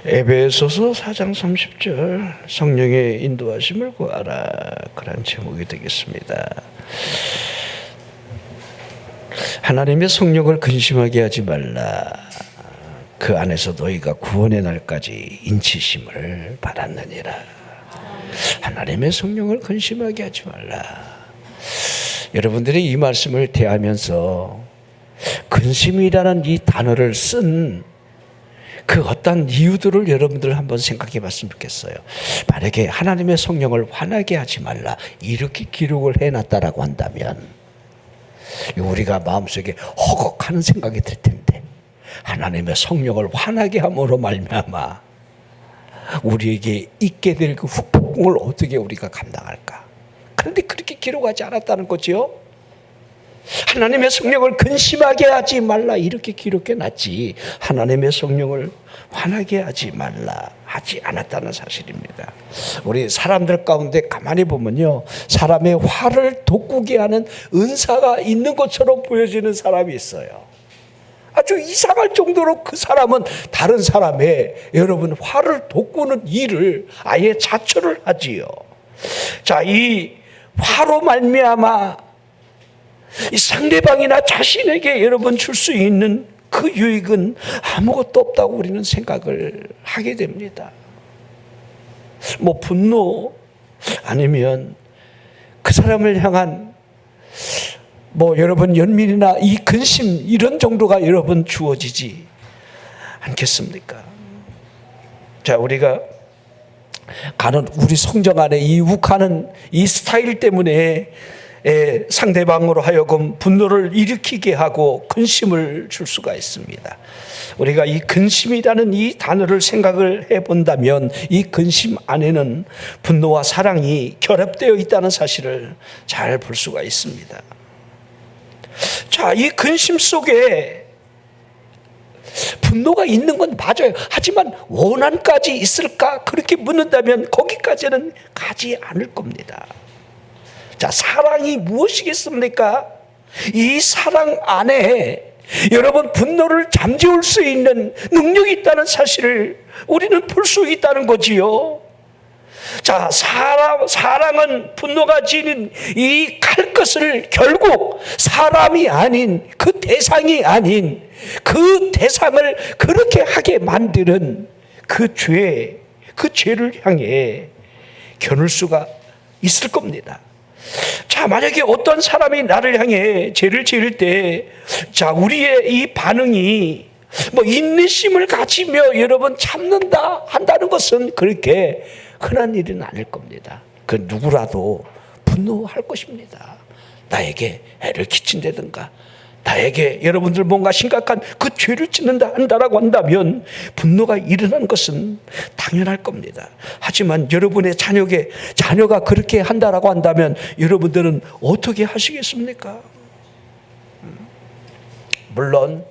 에베소서 4장 30절 성령의 인도하심을 구하라, 그런 제목이 되겠습니다. 하나님의 성령을 근심하게 하지 말라. 그 안에서 너희가 구원의 날까지 인치심을 받았느니라. 하나님의 성령을 근심하게 하지 말라. 여러분들이 이 말씀을 대하면서 근심이라는 이 단어를 쓴 그 어떤 이유들을 여러분들 한번 생각해 봤으면 좋겠어요. 만약에 하나님의 성령을 화나게 하지 말라 이렇게 기록을 해놨다라고 한다면 우리가 마음속에 허걱하는 생각이 들 텐데, 하나님의 성령을 화나게 함으로 말미암아 우리에게 있게 될 그 후폭풍을 어떻게 우리가 감당할까? 그런데 그렇게 기록하지 않았다는 거죠. 하나님의 성령을 근심하게 하지 말라 이렇게 기록해놨지, 하나님의 성령을 화나게 하지 말라 하지 않았다는 사실입니다. 우리 사람들 가운데 가만히 보면요, 사람의 화를 돋구게 하는 은사가 있는 것처럼 보여지는 사람이 있어요. 아주 이상할 정도로 그 사람은 다른 사람의 여러분 화를 돋구는 일을 아예 자처를 하지요. 자, 이 화로 말미암아 이 상대방이나 자신에게 여러분 줄 수 있는 그 유익은 아무것도 없다고 우리는 생각을 하게 됩니다. 뭐 분노 아니면 그 사람을 향한 뭐 여러분 연민이나 이 근심 이런 정도가 여러분 주어지지 않겠습니까? 자, 우리가 가는 우리 성정 안에 이 욱하는 이 스타일 때문에 상대방으로 하여금 분노를 일으키게 하고 근심을 줄 수가 있습니다. 우리가 이 근심이라는 이 단어를 생각을 해본다면 이 근심 안에는 분노와 사랑이 결합되어 있다는 사실을 잘 볼 수가 있습니다. 자, 이 근심 속에 분노가 있는 건 맞아요. 하지만 원한까지 있을까? 그렇게 묻는다면 거기까지는 가지 않을 겁니다. 자, 사랑이 무엇이겠습니까? 이 사랑 안에 여러분 분노를 잠재울 수 있는 능력이 있다는 사실을 우리는 볼 수 있다는 거지요. 자, 사랑은 분노가 지닌 이 칼 것을 결국 사람이 아닌 그 대상이 아닌 그 대상을 그렇게 하게 만드는 그 죄를 향해 겨눌 수가 있을 겁니다. 자, 만약에 어떤 사람이 나를 향해 죄를 지을 때, 자, 우리의 이 반응이 뭐 인내심을 가지며 여러분 참는다 한다는 것은 그렇게 흔한 일은 아닐 겁니다. 그 누구라도 분노할 것입니다. 나에게 해를 끼친다든가 나에게 여러분들 뭔가 심각한 그 죄를 짓는다 한다라고 한다면 분노가 일어난 것은 당연할 겁니다. 하지만 여러분의 자녀가 그렇게 한다라고 한다면 여러분들은 어떻게 하시겠습니까? 물론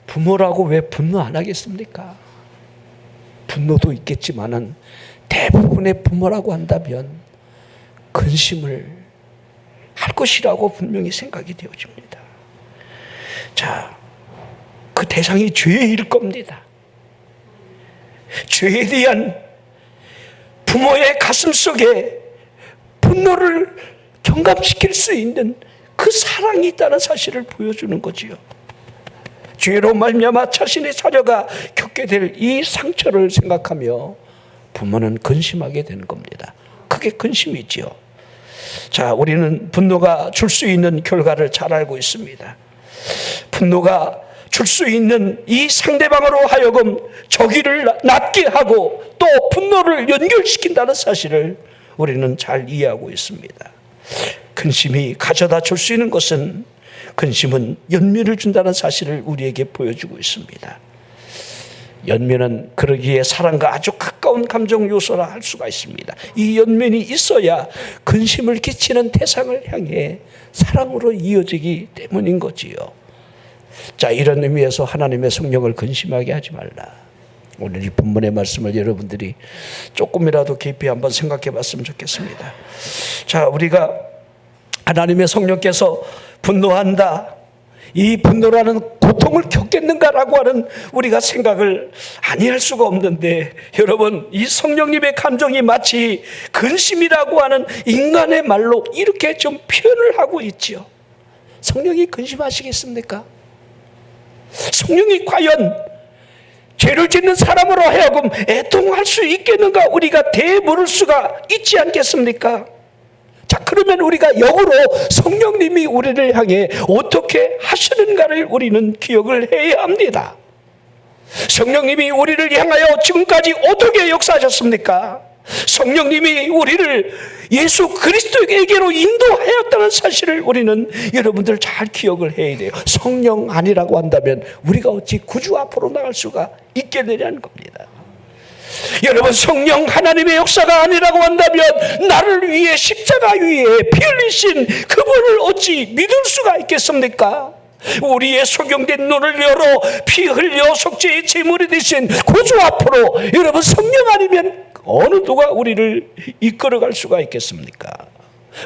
부모라고 왜 분노 안 하겠습니까? 분노도 있겠지만은 대부분의 부모라고 한다면 근심을 할 것이라고 분명히 생각이 되어집니다. 자, 그 대상이 죄일 겁니다. 죄에 대한 부모의 가슴 속에 분노를 경감시킬 수 있는 그 사랑이 있다는 사실을 보여주는 거지요. 죄로 말미암아 자신의 자녀가 겪게 될 이 상처를 생각하며 부모는 근심하게 되는 겁니다. 그게 근심이지요. 자, 우리는 분노가 줄 수 있는 결과를 잘 알고 있습니다. 분노가 줄 수 있는 이 상대방으로 하여금 저기를 낳게 하고 또 분노를 연결시킨다는 사실을 우리는 잘 이해하고 있습니다. 근심이 가져다 줄 수 있는 것은, 근심은 연민을 준다는 사실을 우리에게 보여주고 있습니다. 연민은 그러기에 사랑과 아주 가까운 감정 요소라 할 수가 있습니다. 이 연민이 있어야 근심을 끼치는 대상을 향해 사랑으로 이어지기 때문인 거지요. 자, 이런 의미에서 하나님의 성령을 근심하게 하지 말라. 오늘 이 본문의 말씀을 여러분들이 조금이라도 깊이 한번 생각해 봤으면 좋겠습니다. 자, 우리가 하나님의 성령께서 분노한다, 이 분노라는 고통 고통을 겪겠는가라고 하는 우리가 생각을 아니할 수가 없는데, 여러분, 이 성령님의 감정이 마치 근심이라고 하는 인간의 말로 이렇게 좀 표현을 하고 있지요. 성령이 근심하시겠습니까? 성령이 과연 죄를 짓는 사람으로 하여금 애통할 수 있겠는가, 우리가 대물을 수가 있지 않겠습니까? 자, 그러면 우리가 역으로 성령님이 우리를 향해 어떻게 하시는가를 우리는 기억을 해야 합니다. 성령님이 우리를 향하여 지금까지 어떻게 역사하셨습니까? 성령님이 우리를 예수 그리스도에게로 인도하였다는 사실을 우리는 여러분들 잘 기억을 해야 돼요. 성령 아니라고 한다면 우리가 어찌 구주 앞으로 나갈 수가 있겠느냐는 겁니다. 여러분, 성령 하나님의 역사가 아니라고 한다면 나를 위해 십자가 위에 피 흘리신 그분을 어찌 믿을 수가 있겠습니까? 우리의 소경된 눈을 열어 피 흘려 속죄의 제물이 되신 구주 앞으로 여러분, 성령 아니면 어느 누가 우리를 이끌어갈 수가 있겠습니까?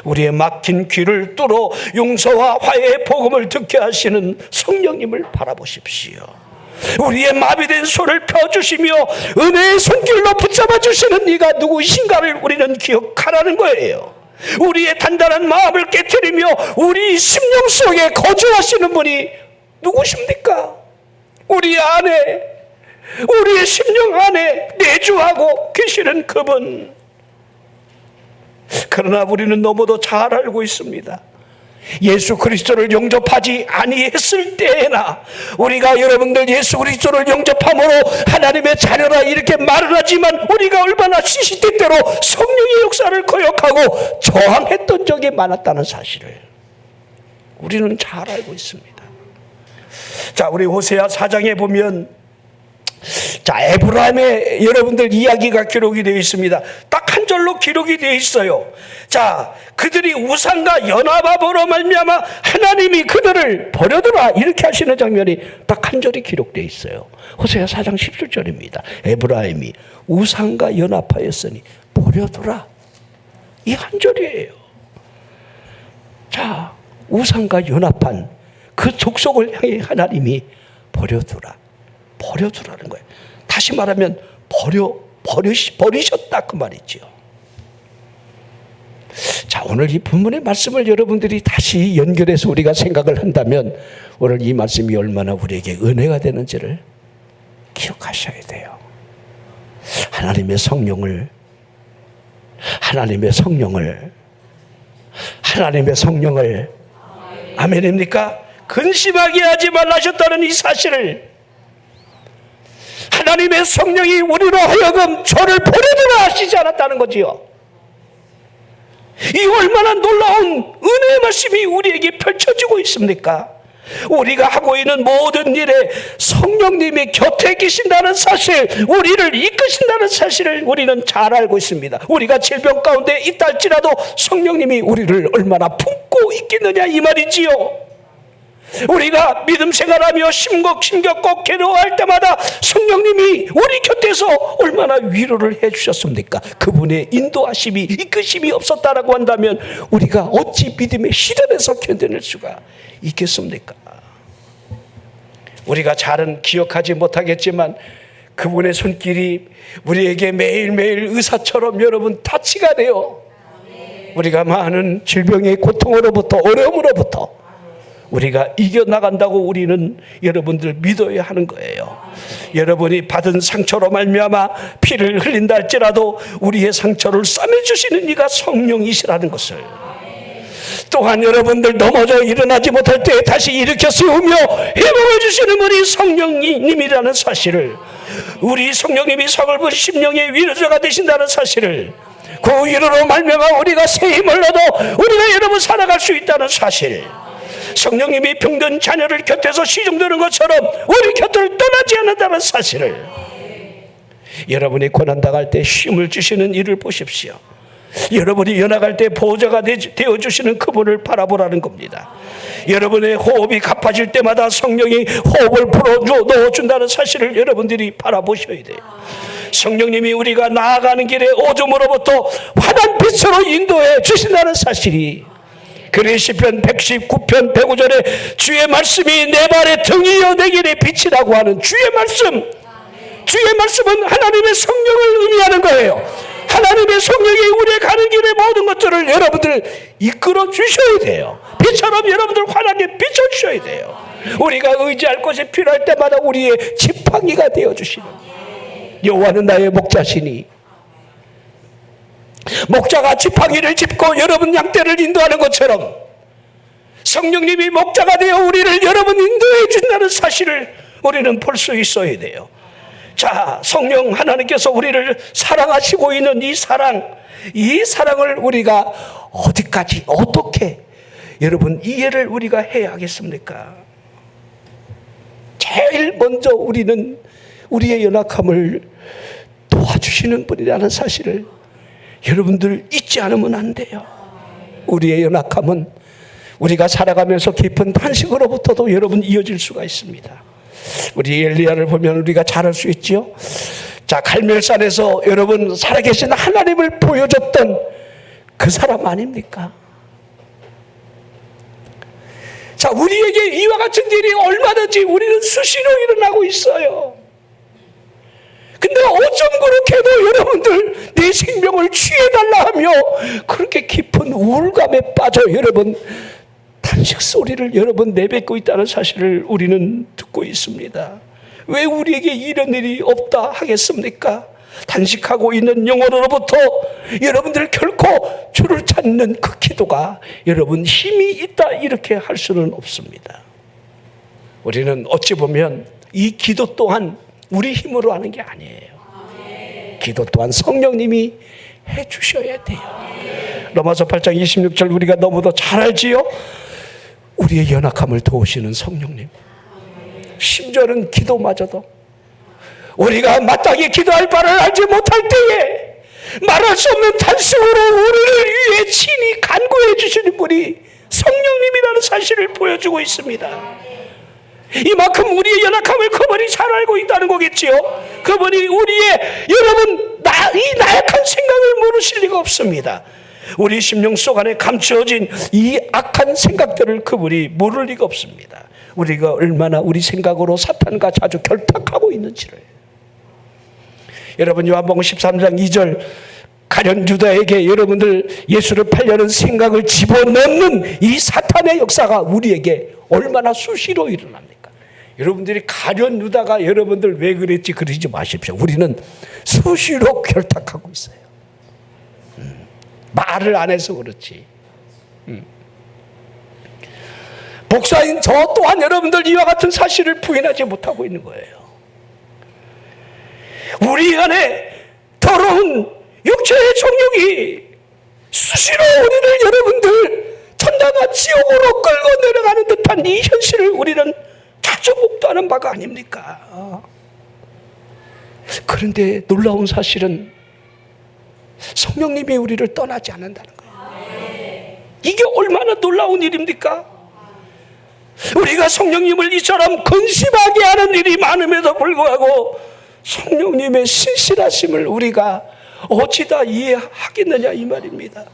우리의 막힌 귀를 뚫어 용서와 화해의 복음을 듣게 하시는 성령님을 바라보십시오. 우리의 마비된 손을 펴주시며 은혜의 손길로 붙잡아 주시는 네가 누구이신가를 우리는 기억하라는 거예요. 우리의 단단한 마음을 깨트리며 우리 심령 속에 거주하시는 분이 누구십니까? 우리 안에, 우리의 심령 안에 내주하고 계시는 그분. 그러나 우리는 너무도 잘 알고 있습니다. 예수 그리스도를 영접하지 아니했을 때에나 우리가 여러분들 예수 그리스도를 영접함으로 하나님의 자녀라 이렇게 말을 하지만 우리가 얼마나 시시때때로 성령의 역사를 거역하고 저항했던 적이 많았다는 사실을 우리는 잘 알고 있습니다. 자, 우리 호세아 4장에 보면 자, 에브라임의 여러분들 이야기가 기록이 되어 있습니다. 딱 한 절로 기록이 되어 있어요. 자, 그들이 우상과 연합함으로 말미암아 하나님이 그들을 버려두라 이렇게 하시는 장면이 딱 한 절이 기록되어 있어요. 호세아 4장 17절입니다. 에브라임이 우상과 연합하였으니 버려두라, 이 한 절이에요. 자, 우상과 연합한 그 족속을 향해 하나님이 버려두라는 거예요. 다시 말하면 버리셨다 그 말이죠. 자, 오늘 이 본문의 말씀을 여러분들이 다시 연결해서 우리가 생각을 한다면 오늘 이 말씀이 얼마나 우리에게 은혜가 되는지를 기억하셔야 돼요. 하나님의 성령을 아멘입니까? 근심하게 하지 말라셨다는 이 사실을, 하나님의 성령이 우리로 하여금 저를 버려두라 하시지 않았다는 거지요. 이 얼마나 놀라운 은혜의 말씀이 우리에게 펼쳐지고 있습니까? 우리가 하고 있는 모든 일에 성령님이 곁에 계신다는 사실, 우리를 이끄신다는 사실을 우리는 잘 알고 있습니다. 우리가 질병 가운데 있다 할지라도 성령님이 우리를 얼마나 품고 있겠느냐 이 말이지요. 우리가 믿음 생활하며 심겹고 괴로워할 때마다 성령님이 우리 곁에서 얼마나 위로를 해주셨습니까? 그분의 인도하심이, 이끄심이 없었다라고 한다면 우리가 어찌 믿음의 시련에서 견뎌낼 수가 있겠습니까? 우리가 잘은 기억하지 못하겠지만 그분의 손길이 우리에게 매일매일 의사처럼 여러분 타치가 돼요. 우리가 많은 질병의 고통으로부터, 어려움으로부터 우리가 이겨나간다고 우리는 여러분들 믿어야 하는 거예요. 여러분이 받은 상처로 말미암아 피를 흘린다 할지라도 우리의 상처를 싸매주시는 이가 성령이시라는 것을, 또한 여러분들 넘어져 일어나지 못할 때 다시 일으켜 세우며 회복해 주시는 분이 성령님이라는 사실을, 우리 성령님이 서글픈 심령의 위로자가 되신다는 사실을, 그 위로로 말미암아 우리가 새 힘을 얻어 우리가 여러분 살아갈 수 있다는 사실, 성령님이 병든 자녀를 곁에서 시중드는 것처럼 우리 곁을 떠나지 않는다는 사실을, 여러분이 고난당할 때 힘을 주시는 이를 보십시오. 여러분이 연약할 때 보호자가 되어주시는 그분을 바라보라는 겁니다. 여러분의 호흡이 가빠질 때마다 성령이 호흡을 불어넣어준다는 사실을 여러분들이 바라보셔야 돼요. 성령님이 우리가 나아가는 길에 어둠으로부터 환한 빛으로 인도해 주신다는 사실이, 그래 시편 119편 105절에 주의 말씀이 내 발의 등이요 내 길의 빛이라고 하는 주의 말씀, 주의 말씀은 하나님의 성령을 의미하는 거예요. 하나님의 성령이 우리의 가는 길의 모든 것들을 여러분들 이끌어 주셔야 돼요. 빛처럼 여러분들 환하게 비춰주셔야 돼요. 우리가 의지할 것이 필요할 때마다 우리의 지팡이가 되어주시는, 여호와는 나의 목자시니, 목자가 지팡이를 짚고 여러분 양떼를 인도하는 것처럼 성령님이 목자가 되어 우리를 여러분 인도해 준다는 사실을 우리는 볼 수 있어야 돼요. 자, 성령 하나님께서 우리를 사랑하시고 있는 이 사랑을 우리가 어디까지 어떻게 여러분 이해를 우리가 해야 하겠습니까? 제일 먼저 우리는 우리의 연약함을 도와주시는 분이라는 사실을 여러분들 잊지 않으면 안 돼요. 우리의 연약함은 우리가 살아가면서 깊은 탄식으로부터도 여러분 이어질 수가 있습니다. 우리 엘리야를 보면 우리가 잘 알 수 있죠. 자, 갈멜산에서 여러분 살아계신 하나님을 보여줬던 그 사람 아닙니까? 자, 우리에게 이와 같은 일이 얼마든지 우리는 수시로 일어나고 있어요. 근데 어쩜 그렇게도 여러분들 내 생명을 취해달라 하며 그렇게 깊은 우울감에 빠져 여러분 탄식 소리를 여러분 내뱉고 있다는 사실을 우리는 듣고 있습니다. 왜 우리에게 이런 일이 없다 하겠습니까? 단식하고 있는 영혼으로부터 여러분들 결코 주를 찾는 그 기도가 여러분 힘이 있다 이렇게 할 수는 없습니다. 우리는 어찌 보면 이 기도 또한 우리 힘으로 하는 게 아니에요. 기도 또한 성령님이 해주셔야 돼요. 로마서 8장 26절 우리가 너무도 잘 알지요. 우리의 연약함을 도우시는 성령님. 심지어는 기도마저도 우리가 마땅히 기도할 바를 알지 못할 때에 말할 수 없는 탄식으로 우리를 위해 친히 간구해 주시는 분이 성령님이라는 사실을 보여주고 있습니다. 이만큼 우리의 연약함을 그분이 잘 알고 있다는 거겠지요. 그분이 우리의 여러분 이 나약한 생각을 모르실 리가 없습니다. 우리 심령 속 안에 감추어진 이 악한 생각들을 그분이 모를 리가 없습니다. 우리가 얼마나 우리 생각으로 사탄과 자주 결탁하고 있는지를. 여러분 요한복음 13장 2절 가룟 유다에게 여러분들 예수를 팔려는 생각을 집어넣는 이 사탄의 역사가 우리에게 얼마나 수시로 일어납니까? 여러분들이 가룟 유다가 여러분들 왜 그랬지 그러지 마십시오. 우리는 수시로 결탁하고 있어요. 말을 안 해서 그렇지. 목사인 저 또한 여러분들 이와 같은 사실을 부인하지 못하고 있는 거예요. 우리 안에 더러운 육체의 정욕이 수시로 우리를 여러분들 천당과 지옥으로 끌고 내려가는 듯한 이 현실을 우리는 자주 목도하는 바가 아닙니까? 그런데 놀라운 사실은 성령님이 우리를 떠나지 않는다는 거예요. 이게 얼마나 놀라운 일입니까? 우리가 성령님을 이처럼 근심하게 하는 일이 많음에도 불구하고 성령님의 신실하심을 우리가 어찌다 이해하겠느냐 이 말입니다.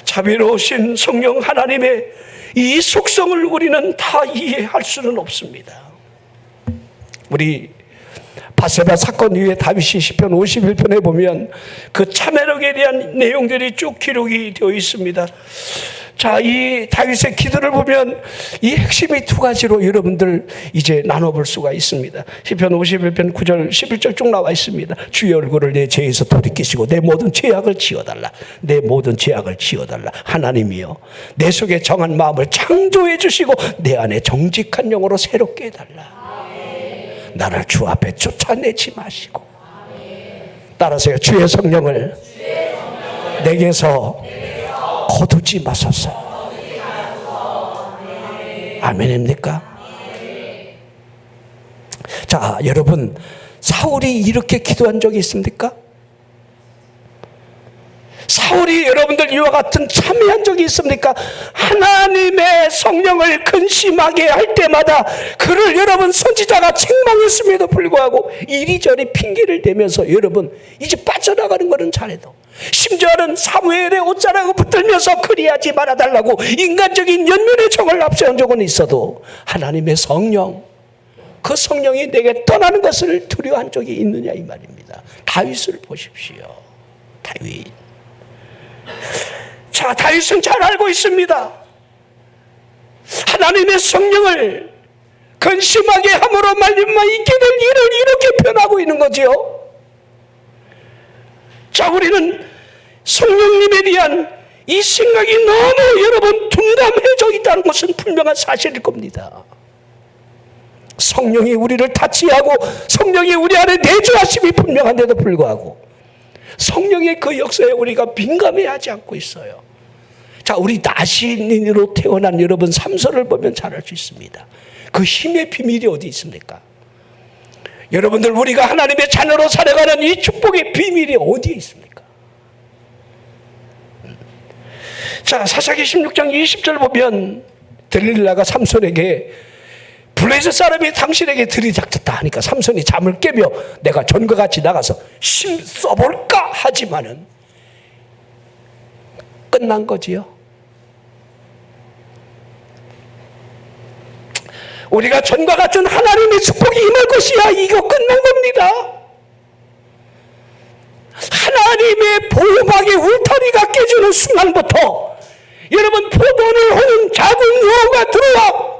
자비로우신 성령 하나님의 이 속성을 우리는 다 이해할 수는 없습니다. 우리 바세바 사건 이후에 다윗이 시편 51편에 보면 그 참회력에 대한 내용들이 쭉 기록이 되어 있습니다. 자, 이 다윗의 기도를 보면 이 핵심이 두 가지로 여러분들 이제 나눠볼 수가 있습니다. 시편 51편 9절 11절 쭉 나와 있습니다. 주의 얼굴을 내 죄에서 돌이키시고 내 모든 죄악을 지어달라. 내 모든 죄악을 지어달라. 하나님이여 내 속에 정한 마음을 창조해 주시고 내 안에 정직한 영으로 새롭게 해달라. 나를 주 앞에 쫓아내지 마시고. 따라서요. 주의 성령을 내게서 거두지 마소서. 아멘입니까? 자, 여러분 사울이 이렇게 기도한 적이 있습니까? 사울이 여러분들 이와 같은 참여한 적이 있습니까? 하나님의 성령을 근심하게 할 때마다 그를 여러분 선지자가 책망했음에도 불구하고 이리저리 핑계를 대면서 여러분 이제 빠져나가는 것은 잘해도 심지어는 사무엘의 옷자락을 붙들면서 그리하지 말아달라고 인간적인 연면의 정을 앞세운 적은 있어도 하나님의 성령, 그 성령이 내게 떠나는 것을 두려워한 적이 있느냐 이 말입니다. 다윗을 보십시오. 다윗. 자, 다윗은 잘 알고 있습니다. 하나님의 성령을 근심하게 함으로 말미암아 있게 될 일을 이렇게 표현하고 있는 거지요. 자, 우리는 성령님에 대한 이 생각이 너무 여러분 둔감해져 있다는 것은 분명한 사실일 겁니다. 성령이 우리를 타치하고 성령이 우리 안에 내주하심이 분명한데도 불구하고 성령의 그 역사에 우리가 민감해하지 않고 있어요. 자, 우리 나신인으로 태어난 여러분 삼서를 보면 잘 알 수 있습니다. 그 힘의 비밀이 어디 있습니까? 여러분들, 우리가 하나님의 자녀로 살아가는 이 축복의 비밀이 어디에 있습니까? 자, 사사기 16장 20절 보면 들릴라가 삼손에게 블레셋 사람이 당신에게 들이닥쳤다 하니까 삼손이 잠을 깨며 내가 전과 같이 나가서 힘 써볼까 하지만은 끝난 거지요. 우리가 전과 같은 하나님의 축복이 임할 것이야. 이거 끝난 겁니다. 하나님의 보호막의 울타리가 깨지는 순간부터 여러분, 포도원을 호는 작은 여우가 들어와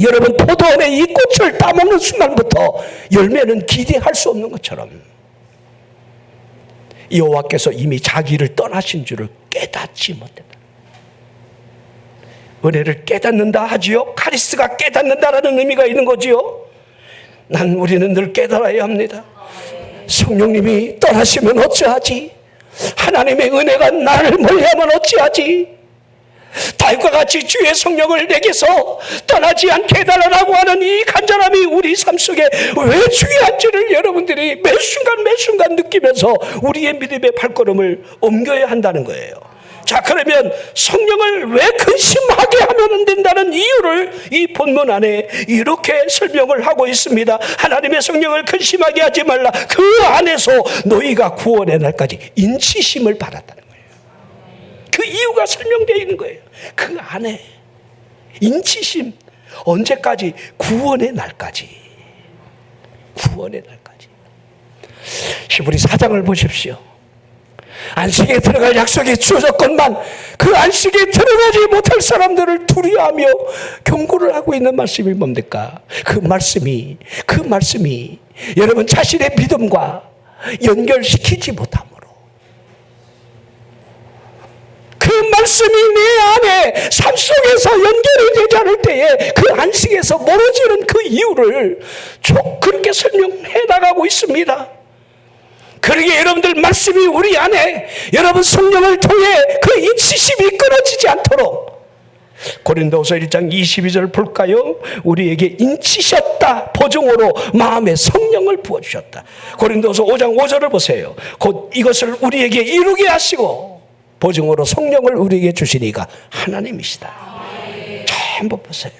여러분 포도원의 이 꽃을 따먹는 순간부터 열매는 기대할 수 없는 것처럼 여호와께서 이미 자기를 떠나신 줄을 깨닫지 못했다. 은혜를 깨닫는다 하지요. 카리스가 깨닫는다라는 의미가 있는 거지요. 우리는 늘 깨달아야 합니다. 성령님이 떠나시면 어찌하지? 하나님의 은혜가 나를 멀리하면 어찌하지? 다윗과 같이 주의 성령을 내게서 떠나지 않게 해달라고 하는 이 간절함이 우리 삶 속에 왜 중요한지를 여러분들이 매 순간 느끼면서 우리의 믿음의 발걸음을 옮겨야 한다는 거예요. 자, 그러면 성령을 왜 근심하게 하면 안 된다는 이유를 이 본문 안에 이렇게 설명을 하고 있습니다. 하나님의 성령을 근심하게 하지 말라. 그 안에서 너희가 구원의 날까지 인치심을 받았다는 거예요. 그 이유가 설명되어 있는 거예요. 그 안에 인치심, 언제까지? 구원의 날까지. 구원의 날까지. 히브리 4장을 보십시오. 안식에 들어갈 약속이 주어졌건만 그 안식에 들어가지 못할 사람들을 두려워하며 경고를 하고 있는 말씀이 뭡니까? 그 말씀이 여러분 자신의 믿음과 연결시키지 못함으로 그 말씀이 내 안에 삶 속에서 연결이 되지 않을 때에 그 안식에서 멀어지는 그 이유를 쭉 그렇게 설명해 나가고 있습니다. 그러기에 여러분들, 말씀이 우리 안에 여러분 성령을 통해 그 인치심이 끊어지지 않도록 고린도후서 1장 22절 볼까요? 우리에게 인치셨다. 보증으로 마음에 성령을 부어주셨다. 고린도후서 5장 5절을 보세요. 곧 이것을 우리에게 이루게 하시고 보증으로 성령을 우리에게 주시니가 하나님이시다. 전부 보세요.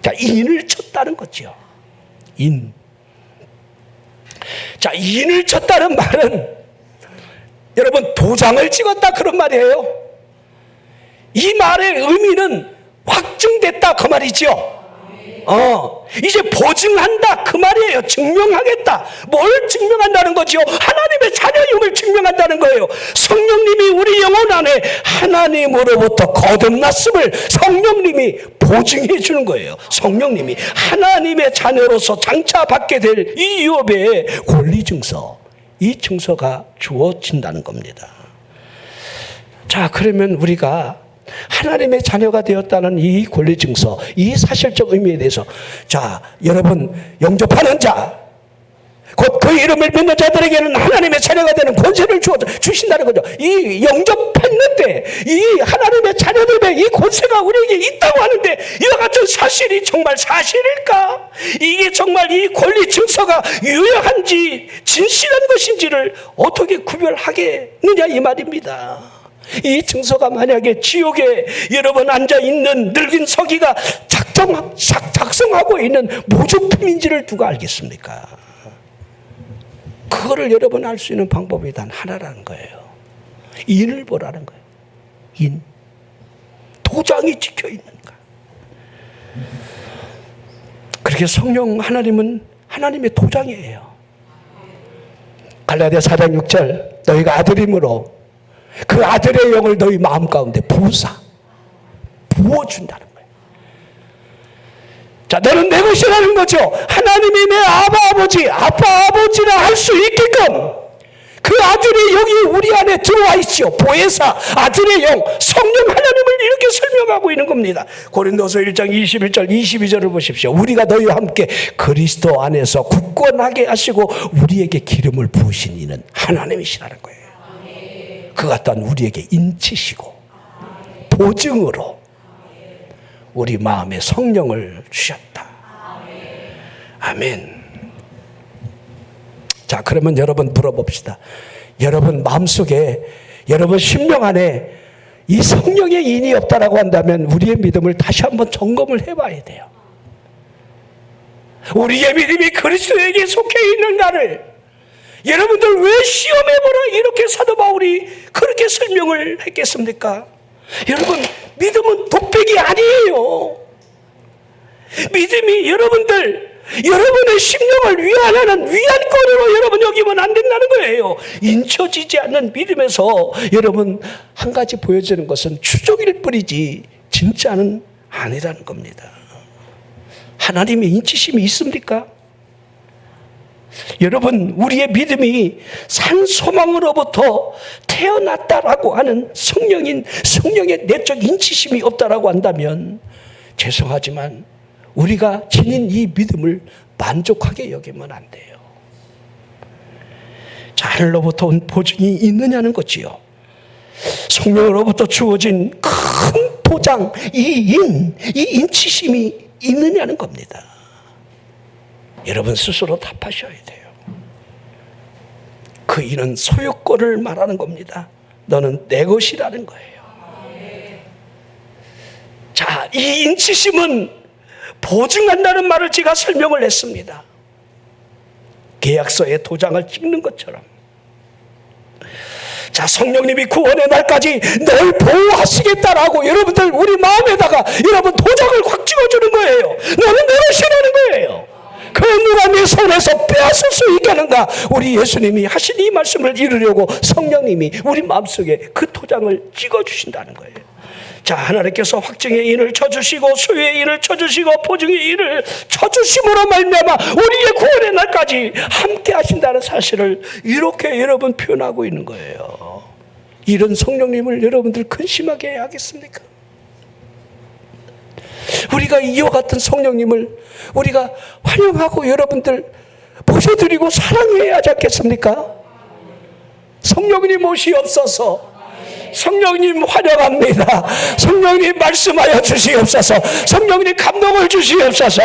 자, 인을 쳤다는 거죠. 인. 자, 인을 쳤다는 말은 여러분 도장을 찍었다 그런 말이에요. 이 말의 의미는 확증됐다 그 말이죠. 이제 보증한다 그 말이에요. 증명하겠다. 뭘 증명한다는 거죠? 하나님의 자녀임을 증명한다는 거예요. 성령님이 우리 영혼 안에 하나님으로부터 거듭났음을 성령님이 보증해 주는 거예요. 성령님이 하나님의 자녀로서 장차 받게 될 이 유업의 권리증서, 이 증서가 주어진다는 겁니다. 자, 그러면 우리가 하나님의 자녀가 되었다는 이 권리증서, 이 사실적 의미에 대해서, 자, 여러분 영접하는 자, 곧 그 이름을 믿는 자들에게는 하나님의 자녀가 되는 권세를 주신다는 거죠. 이 영접했는데 이 하나님의 자녀들의 이 권세가 우리에게 있다고 하는데 이와 같은 사실이 정말 사실일까? 이게 정말 이 권리 증서가 유효한지 진실한 것인지를 어떻게 구별하겠느냐 이 말입니다. 이 증서가 만약에 지옥에 여러분 앉아있는 늙은 서기가 작성하고 있는 모조품인지를 누가 알겠습니까? 그 그거를 여러분 알 수 있는 방법이 단 하나라는 거예요. 인을 보라는 거예요. 인. 도장이 찍혀 있는가. 그렇게 성령 하나님은 하나님의 도장이에요. 갈라디아 4장 6절 너희가 아들임으로 그 아들의 영을 너희 마음 가운데 부어준다는 거예요. 자, 너는 내 것이라는 거죠. 하나님이 내 아빠 아버지라 할 수 있게끔 그 아들의 영이 우리 안에 들어와 있지요. 보혜사, 아들의 영, 성령 하나님을 이렇게 설명하고 있는 겁니다. 고린도서 1장 21절 22절을 보십시오. 우리가 너희와 함께 그리스도 안에서 굳건하게 하시고 우리에게 기름을 부으신 이는 하나님이시라는 거예요. 그가 또한 우리에게 인치시고 보증으로 우리 마음에 성령을 주셨다. 아멘. 자, 그러면 여러분 물어봅시다. 여러분 마음속에, 여러분 심령 안에 이 성령의 인이 없다라고 한다면 우리의 믿음을 다시 한번 점검을 해봐야 돼요. 우리의 믿음이 그리스도에게 속해 있는가를 여러분들 왜 시험해보라 이렇게 사도 바울이 그렇게 설명을 했겠습니까? 여러분, 믿음은 독백이 아니에요. 믿음이 여러분의 심령을 위안하는 위안거리로 여러분 여기면 안 된다는 거예요. 인쳐지지 않는 믿음에서 여러분 한 가지 보여지는 것은 추종일 뿐이지 진짜는 아니라는 겁니다. 하나님의 인치심이 있습니까? 여러분, 우리의 믿음이 산 소망으로부터 태어났다라고 하는 성령의 내적 인치심이 없다라고 한다면 죄송하지만 우리가 지닌 이 믿음을 만족하게 여기면 안 돼요. 자, 하늘로부터 온 보증이 있느냐는 거지요. 성령으로부터 주어진 큰 보장, 이 인치심이 있느냐는 겁니다. 여러분 스스로 답하셔야 돼요. 그 인은 소유권을 말하는 겁니다. 너는 내 것이라는 거예요. 자, 이 인치심은 보증한다는 말을 제가 설명을 했습니다. 계약서에 도장을 찍는 것처럼. 자, 성령님이 구원의 날까지 널 보호하시겠다라고 여러분들 우리 마음에다가 여러분 도장을 확 찍어주는 거예요. 너는 내 것이라는 거예요. 그 누가 네 손에서 빼앗을 수 있겠는가? 우리 예수님이 하신 이 말씀을 이루려고 성령님이 우리 마음속에 그 도장을 찍어주신다는 거예요. 자, 하나님께서 확증의 인을 쳐주시고 소유의 인을 쳐주시고 보증의 인을 쳐주심으로 말미암아 우리의 구원의 날까지 함께 하신다는 사실을 이렇게 여러분 표현하고 있는 거예요. 이런 성령님을 여러분들 근심하게 해야 하겠습니까? 우리가 이와 같은 성령님을 우리가 환영하고 여러분들 모셔드리고 사랑해야 하지 않겠습니까? 성령님 오시옵소서. 성령님 환영합니다. 성령님 말씀하여 주시옵소서. 성령님 감동을 주시옵소서.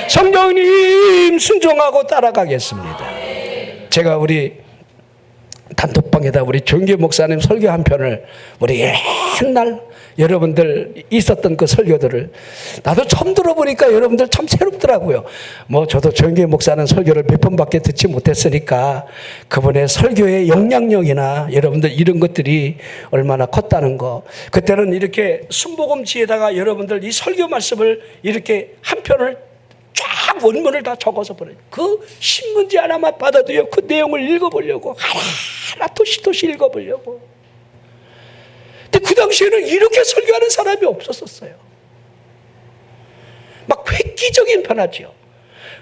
성령님 순종하고 따라가겠습니다. 제가 우리 단톡방에다 우리 조영기 목사님 설교 한 편을 우리 옛날 여러분들 있었던 그 설교들을 나도 처음 들어보니까 여러분들 참 새롭더라고요. 뭐 저도 조영기 목사는 설교를 몇 번밖에 듣지 못했으니까 그분의 설교의 영향력이나 여러분들 이런 것들이 얼마나 컸다는 거. 그때는 이렇게 순복음지에다가 여러분들 이 설교 말씀을 이렇게 한 편을 쫙 원문을 다 적어서 보내요. 그 신문지 하나만 받아도요, 그 내용을 읽어보려고 하나 토시토시 읽어보려고. 근데 그 당시에는 이렇게 설교하는 사람이 없었어요. 막 획기적인 변화지요.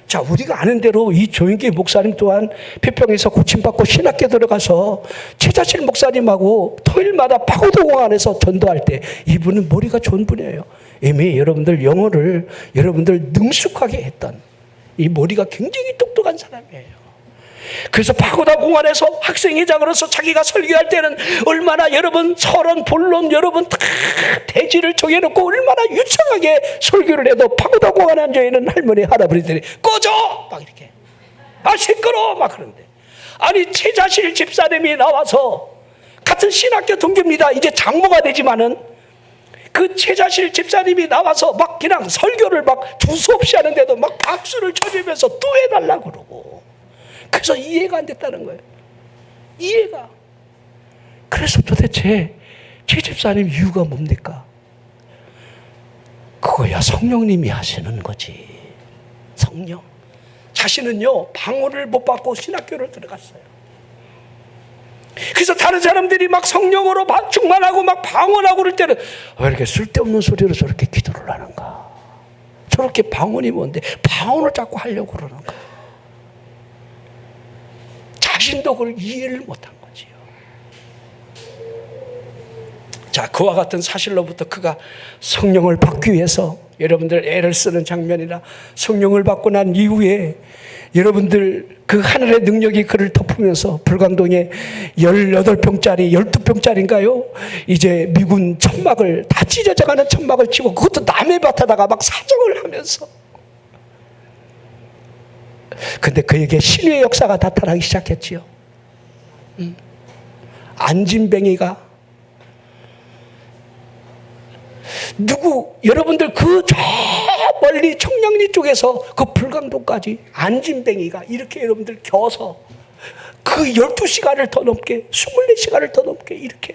자, 우리가 아는 대로 이 조영기 목사님 또한 폐평에서 고침받고 신학교 들어가서 최자실 목사님하고 토요일마다 파고도공원에서 전도할 때 이분은 머리가 좋은 분이에요. 이미 여러분들 영어를 여러분들 능숙하게 했던 이 머리가 굉장히 똑똑한 사람이에요. 그래서 파고다 공원에서 학생회장으로서 자기가 설교할 때는 얼마나 여러분 서론, 본론 여러분 다 대지를 정해놓고 얼마나 유창하게 설교를 해도 파고다 공원에 앉아있는 할머니 할아버지들이 꺼져! 막 이렇게 시끄러워! 막 그런데 아니 최자실 집사님이 나와서 같은 신학교 동기입니다. 이제 장모가 되지만은 그 최자실 집사님이 나와서 막 그냥 설교를 막 두서없이 하는데도 막 박수를 쳐주면서 또 해달라고 그러고 그래서 이해가 안 됐다는 거예요. 이해가. 그래서 도대체 최 집사님 이유가 뭡니까? 그거야 성령님이 하시는 거지. 성령. 자신은요 방언을 못 받고 신학교를 들어갔어요. 그래서 다른 사람들이 막 성령으로 충만하고 막 방언하고 그럴 때는 왜 이렇게 쓸데없는 소리로 저렇게 기도를 하는가? 저렇게 방언이 뭔데 방언을 자꾸 하려고 그러는가? 자신도 그걸 이해를 못한 거지요. 자, 그와 같은 사실로부터 그가 성령을 받기 위해서 여러분들 애를 쓰는 장면이나 성령을 받고 난 이후에 여러분들 그 하늘의 능력이 그를 덮으면서 불광동에 18평짜리 12평짜리인가요? 이제 미군 천막을 다 찢어져가는 천막을 치고 그것도 남의 밭에다가 막 사정을 하면서 근데 그에게 신의 역사가 나타나기 시작했지요. 안진뱅이가 여러분들 그 저 멀리 청량리 쪽에서 그 불광동까지 안진뱅이가 이렇게 여러분들 겨서 그 12시간을 더 넘게 24시간을 더 넘게 이렇게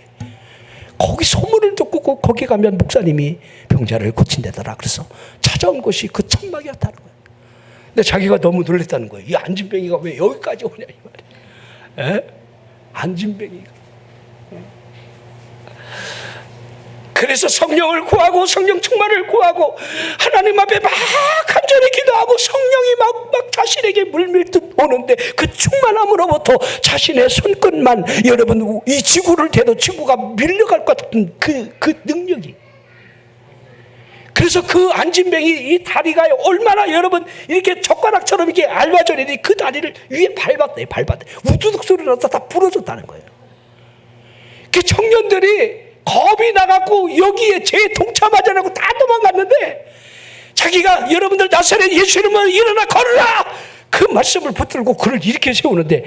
거기 소문을 듣고 거기 가면 목사님이 병자를 고친다더라. 그래서 찾아온 곳이 그 천막이었다는 거예요. 근데 자기가 너무 놀랬다는 거예요. 이 안진뱅이가 왜 여기까지 오냐 이 말이에요. 에? 안진뱅이가. 그래서 성령을 구하고 성령 충만을 구하고 하나님 앞에 막 간절히 기도하고 성령이 막 자신에게 물밀듯 오는데 그 충만함으로부터 자신의 손끝만 여러분 이 지구를 대도 지구가 밀려갈 것 같은 그 능력이. 그래서 그 안진뱅이 이 다리가 얼마나 여러분 이렇게 젓가락처럼 이렇게 얇아져니 그 다리를 위에 밟았대. 우두둑 소리 나서 다 부러졌다는 거예요. 그 청년들이 겁이 나갖고 여기에 제 동참하자라고 다 도망갔는데 자기가 여러분들 나사렛 예수 이름으로 일어나 걸어라 그 말씀을 붙들고 그를 이렇게 세우는데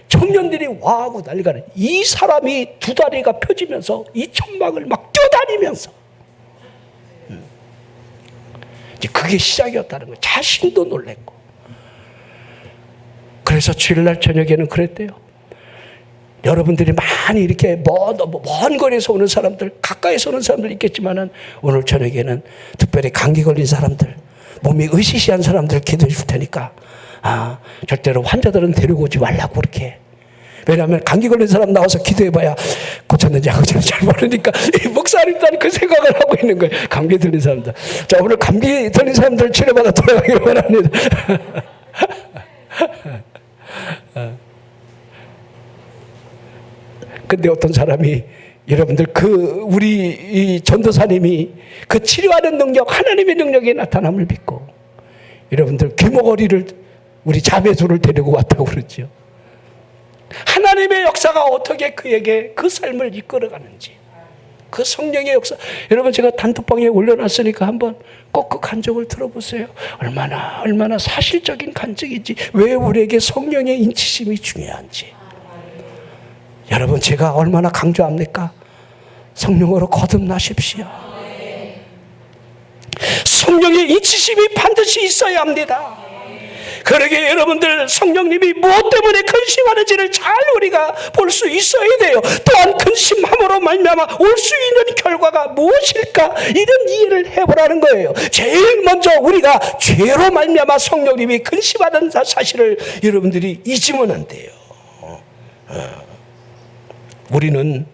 청년들이 와하고 난리가 나요. 이 사람이 두 다리가 펴지면서 이 천막을 막 뛰어다니면서 이제 그게 시작이었다는 거예요. 자신도 놀랬고. 그래서 주일날 저녁에는 그랬대요. 여러분들이 많이 이렇게 먼 거리에서 오는 사람들, 가까이서 오는 사람들 있겠지만은 오늘 저녁에는 특별히 감기 걸린 사람들, 몸이 으시시한 사람들 기도해 줄 테니까 절대로 환자들은 데리고 오지 말라고 그렇게. 왜냐하면 감기 걸린 사람 나와서 기도해봐야 고쳤는지 안 고쳤는지 잘 모르니까 이 목사님들은 그 생각을 하고 있는 거예요. 감기 들린 사람들. 자, 오늘 감기 들린 사람들 치료받아 돌아가기를 원합니다. 근데 어떤 사람이 여러분들 우리 이 전도사님이 그 치료하는 능력, 하나님의 능력이 나타남을 믿고 여러분들 귀머거리를 우리 자매들을 데리고 왔다고 그러죠. 하나님의 역사가 어떻게 그에게 그 삶을 이끌어가는지 그 성령의 역사. 여러분 제가 단톡방에 올려놨으니까 한번 꼭 그 간증을 들어보세요. 얼마나 사실적인 간증인지, 왜 우리에게 성령의 인치심이 중요한지. 여러분 제가 얼마나 강조합니까? 성령으로 거듭나십시오. 성령의 인치심이 반드시 있어야 합니다. 그러게 여러분들 성령님이 무엇 때문에 근심하는지를 잘 우리가 볼 수 있어야 돼요. 또한 근심함으로 말미암아 올 수 있는 결과가 무엇일까? 이런 이해를 해보라는 거예요. 제일 먼저 우리가 죄로 말미암아 성령님이 근심하는 사실을 여러분들이 잊으면 안 돼요. 우리는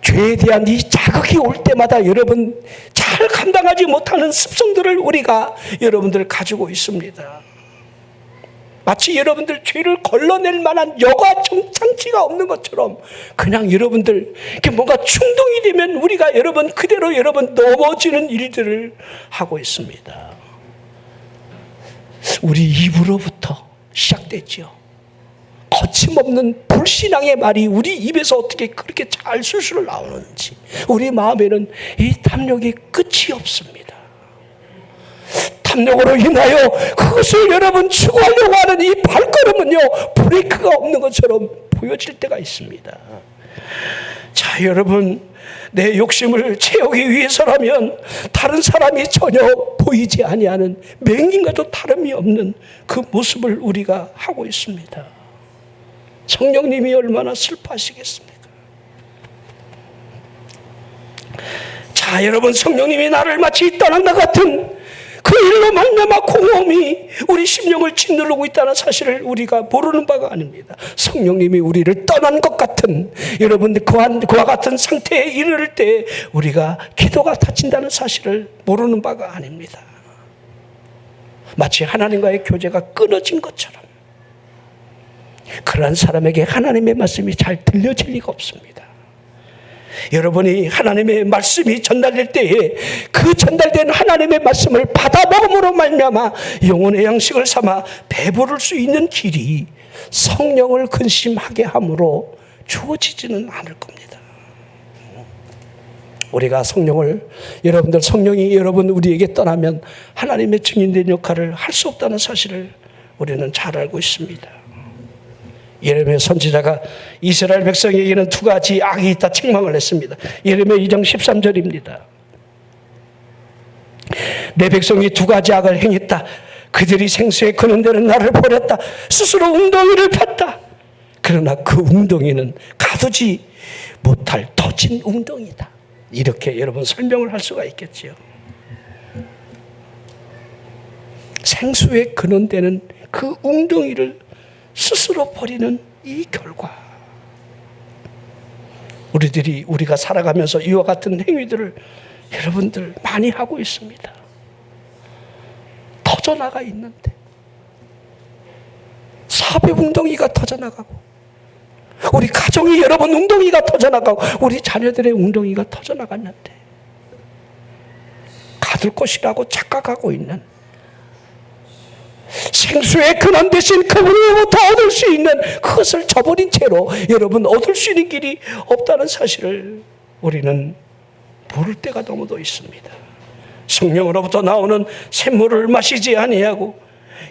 죄에 대한 이 자극이 올 때마다 여러분 잘 감당하지 못하는 습성들을 우리가 여러분들 가지고 있습니다. 마치 여러분들 죄를 걸러낼 만한 여과 정상치가 없는 것처럼 그냥 여러분들 이렇게 뭔가 충동이 되면 우리가 여러분 그대로 여러분 넘어지는 일들을 하고 있습니다. 우리 입으로부터 시작됐죠. 거침없는 불신앙의 말이 우리 입에서 어떻게 그렇게 잘 술술 나오는지, 우리 마음에는 이 탐욕이 끝이 없습니다. 탐욕으로 인하여 그것을 여러분 추구하려고 하는 이 발걸음은요 브레이크가 없는 것처럼 보여질 때가 있습니다. 자, 여러분, 내 욕심을 채우기 위해서라면 다른 사람이 전혀 보이지 아니하는 맹인과도 다름이 없는 그 모습을 우리가 하고 있습니다. 성령님이 얼마나 슬퍼하시겠습니까? 자, 여러분, 성령님이 나를 마치 떠난 것 같은 그 일로 말미암아 공허함이 우리 심령을 짓누르고 있다는 사실을 우리가 모르는 바가 아닙니다. 성령님이 우리를 떠난 것 같은, 여러분, 그와 같은 상태에 이르를 때 우리가 기도가 닫힌다는 사실을 모르는 바가 아닙니다. 마치 하나님과의 교제가 끊어진 것처럼 그러한 사람에게 하나님의 말씀이 잘 들려질 리가 없습니다. 여러분이 하나님의 말씀이 전달될 때에 그 전달된 하나님의 말씀을 받아먹음으로 말미암아 영혼의 양식을 삼아 배부를 수 있는 길이 성령을 근심하게 함으로 주어지지는 않을 겁니다. 우리가 성령을, 여러분들 성령이 여러분 우리에게 떠나면 하나님의 증인된 역할을 할 수 없다는 사실을 우리는 잘 알고 있습니다. 예레미야 선지자가 이스라엘 백성에게는 두 가지 악이 있다 책망을 했습니다. 예레미야 2장 13절입니다. 내 백성이 두 가지 악을 행했다. 그들이 생수에 크는 데는 나를 버렸다. 스스로 웅덩이를 팠다. 그러나 그 웅덩이는 가두지 못할 터진 웅덩이다. 이렇게 여러분 설명을 할 수가 있겠지요. 생수에 크는 데는 그 웅덩이를 스스로 버리는 이 결과, 우리가 살아가면서 이와 같은 행위들을 여러분들 많이 하고 있습니다. 터져나가 있는데, 사업의 웅덩이가 터져나가고, 우리 가정이 여러분 웅덩이가 터져나가고, 우리 자녀들의 웅덩이가 터져나갔는데 가둘 것이라고 착각하고 있는, 생수의 근원 대신 그분으로부터 얻을 수 있는 그것을 저버린 채로 여러분 얻을 수 있는 길이 없다는 사실을 우리는 모를 때가 너무도 있습니다. 성령으로부터 나오는 샘물을 마시지 아니하고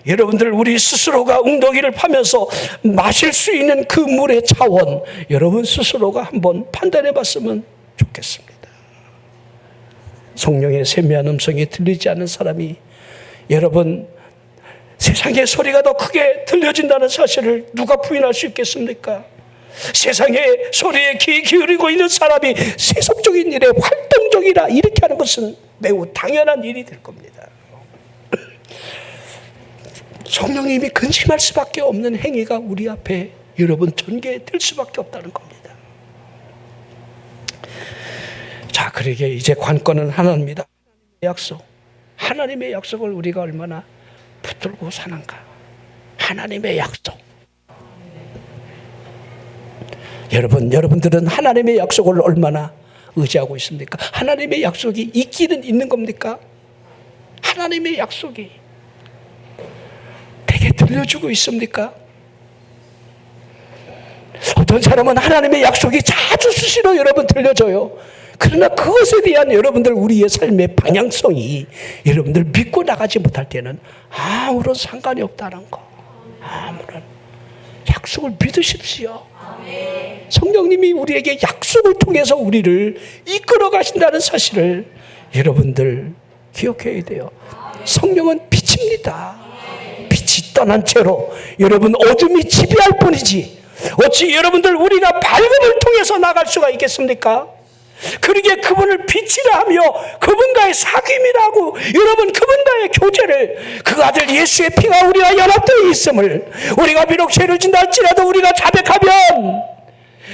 여러분들 우리 스스로가 웅덩이를 파면서 마실 수 있는 그 물의 차원, 여러분 스스로가 한번 판단해 봤으면 좋겠습니다. 성령의 세미한 음성이 들리지 않는 사람이 여러분 세상의 소리가 더 크게 들려진다는 사실을 누가 부인할 수 있겠습니까? 세상의 소리에 귀 기울이고 있는 사람이 세속적인 일에 활동적이라 이렇게 하는 것은 매우 당연한 일이 될 겁니다. 성령님이 근심할 수밖에 없는 행위가 우리 앞에 여러분 전개될 수밖에 없다는 겁니다. 자, 그러게 이제 관건은 하나입니다. 하나님의 약속을 우리가 얼마나 붙들고 사는가. 하나님의 약속. 여러분들은 하나님의 약속을 얼마나 의지하고 있습니까? 하나님의 약속이 있기는 있는 겁니까? 하나님의 약속이 내게 들려주고 있습니까? 어떤 사람은 하나님의 약속이 자주 수시로 여러분 들려줘요. 그러나 그것에 대한 여러분들 우리의 삶의 방향성이 여러분들 믿고 나가지 못할 때는 아무런 상관이 없다는 거. 아무런 약속을 믿으십시오. 성령님이 우리에게 약속을 통해서 우리를 이끌어 가신다는 사실을 여러분들 기억해야 돼요. 성령은 빛입니다. 빛이 떠난 채로 여러분 어둠이 지배할 뿐이지 어찌 여러분들 우리가 밝음을 통해서 나갈 수가 있겠습니까? 그러기에 그분을 빛이라 하며 그분과의 사귐이라 하고 여러분 그분과의 교제를, 그 아들 예수의 피가 우리와 연합되어 있음을, 우리가 비록 죄를 진다 할지라도 우리가 자백하면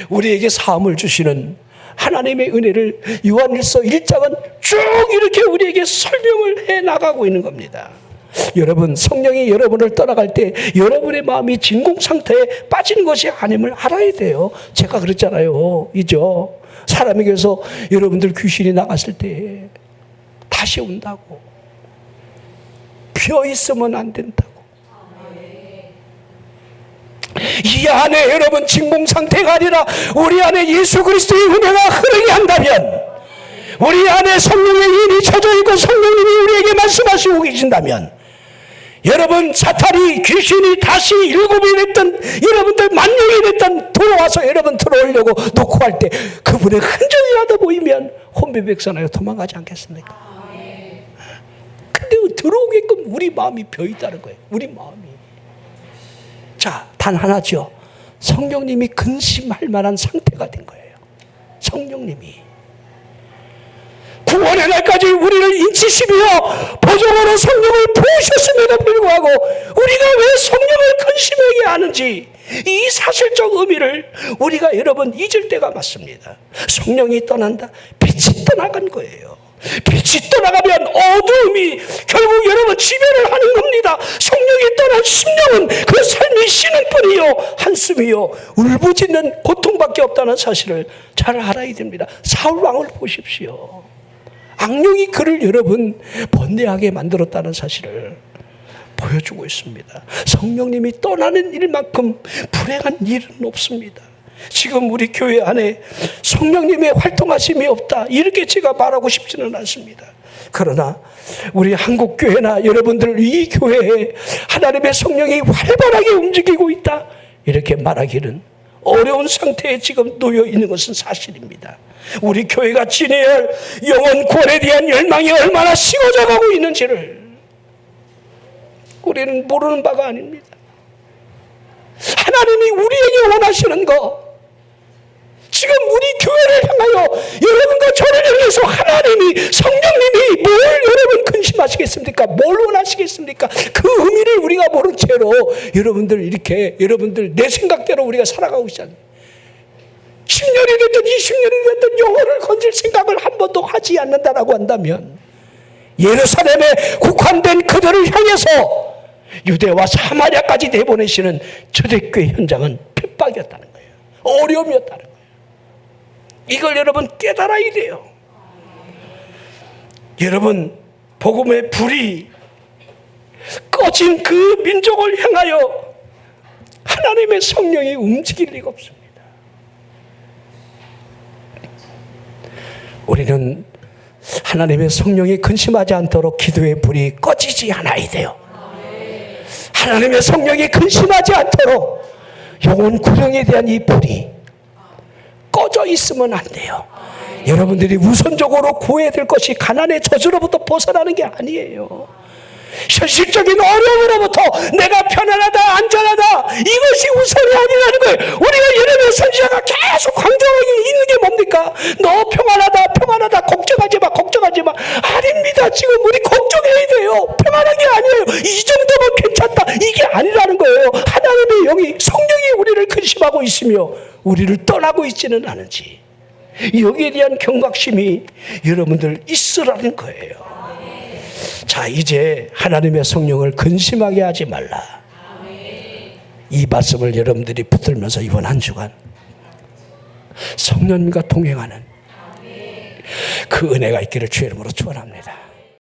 우리에게 사함을 주시는 하나님의 은혜를 요한일서 1장은 쭉 이렇게 우리에게 설명을 해나가고 있는 겁니다. 여러분, 성령이 여러분을 떠나갈 때 여러분의 마음이 진공 상태에 빠지는 것이 아님을 알아야 돼요. 제가 그랬잖아요. 이죠. 사람에게서 여러분들 귀신이 나갔을 때 다시 온다고. 비어 있으면 안 된다고. 이 안에 여러분 진공 상태가 아니라 우리 안에 예수 그리스도의 은혜가 흐르게 한다면, 우리 안에 성령의 일이 젖어 있고 성령님이 우리에게 말씀하시고 계신다면, 여러분 사탄이 귀신이 다시 7이 됐든 여러분들 10,000이 됐든 들어와서 여러분 들어오려고 놓고 구할 때 그분의 흔적이라도 보이면 혼비백산하여 도망가지 않겠습니까? 근데 들어오게끔 우리 마음이 벼있다는 거예요. 우리 마음이. 자, 단 하나죠. 성령님이 근심할 만한 상태가 된 거예요. 성령님이 구원의 날까지 우리를 인치시며 보정으로 성령을 부으셨음에도 불구하고 우리가 왜 성령을 근심하게 하는지 이 사실적 의미를 우리가 여러분 잊을 때가 많습니다. 성령이 떠난다, 빛이 떠나간 거예요. 빛이 떠나가면 어두움이 결국 여러분 지배를 하는 겁니다. 성령이 떠난 심령은 그 삶이 신음뿐이요 한숨이요 울부짖는 고통밖에 없다는 사실을 잘 알아야 됩니다. 사울 왕을 보십시오. 악령이 그를 여러분 번뇌하게 만들었다는 사실을 보여주고 있습니다. 성령님이 떠나는 일만큼 불행한 일은 없습니다. 지금 우리 교회 안에 성령님의 활동하심이 없다 이렇게 제가 말하고 싶지는 않습니다. 그러나 우리 한국교회나 여러분들 이 교회에 하나님의 성령이 활발하게 움직이고 있다 이렇게 말하기는 어려운 상태에 지금 놓여 있는 것은 사실입니다. 우리 교회가 지내야 할 영혼 구원에 대한 열망이 얼마나 식어져 가고 있는지를 우리는 모르는 바가 아닙니다. 하나님이 우리에게 원하시는 거 지금 우리 교회를 향하여 여러분과 저를 향해서 하나님이 성령님이 뭘 여러분 근심하시겠습니까? 뭘 원하시겠습니까? 그 의미를 우리가 모른 채로 여러분들 이렇게 여러분들 내 생각대로 우리가 살아가고 있잖아요. 10년이 됐든 20년이 됐든 영혼을 건질 생각을 한 번도 하지 않는다라고 한다면 예루살렘에 국한된 그들을 향해서 유대와 사마리아까지 내보내시는 초대교회 현장은 핍박이었다는 거예요. 어려움이었다는 거예요. 이걸 여러분 깨달아야 돼요. 여러분 복음의 불이 꺼진 그 민족을 향하여 하나님의 성령이 움직일 리가 없습니다. 우리는 하나님의 성령이 근심하지 않도록 기도의 불이 꺼지지 않아야 돼요. 하나님의 성령이 근심하지 않도록 영혼 구령에 대한 이 불이 꺼져 있으면 안 돼요. 여러분들이 우선적으로 구해야 될 것이 가난의 저주로부터 벗어나는 게 아니에요. 현실적인 어려움으로부터 내가 편안하다 안전하다 이것이 우선이 아니라는 거예요. 우리가 예레미야 선지자가 계속 강조하고 있는 게 뭡니까? 너 평안하다 걱정하지 마 아닙니다. 지금 우리 걱정해야 돼요. 평안한 게 아니에요. 이 정도면 괜찮다 이게 아니라는 거예요. 하나님의 영이 성령이 우리를 근심하고 있으며 우리를 떠나고 있지는 않은지 여기에 대한 경각심이 여러분들 있으라는 거예요. 자, 이제 하나님의 성령을 근심하게 하지 말라. 이 말씀을 여러분들이 붙들면서 이번 한 주간 성령님과 동행하는 그 은혜가 있기를 주의 이름으로 축원합니다.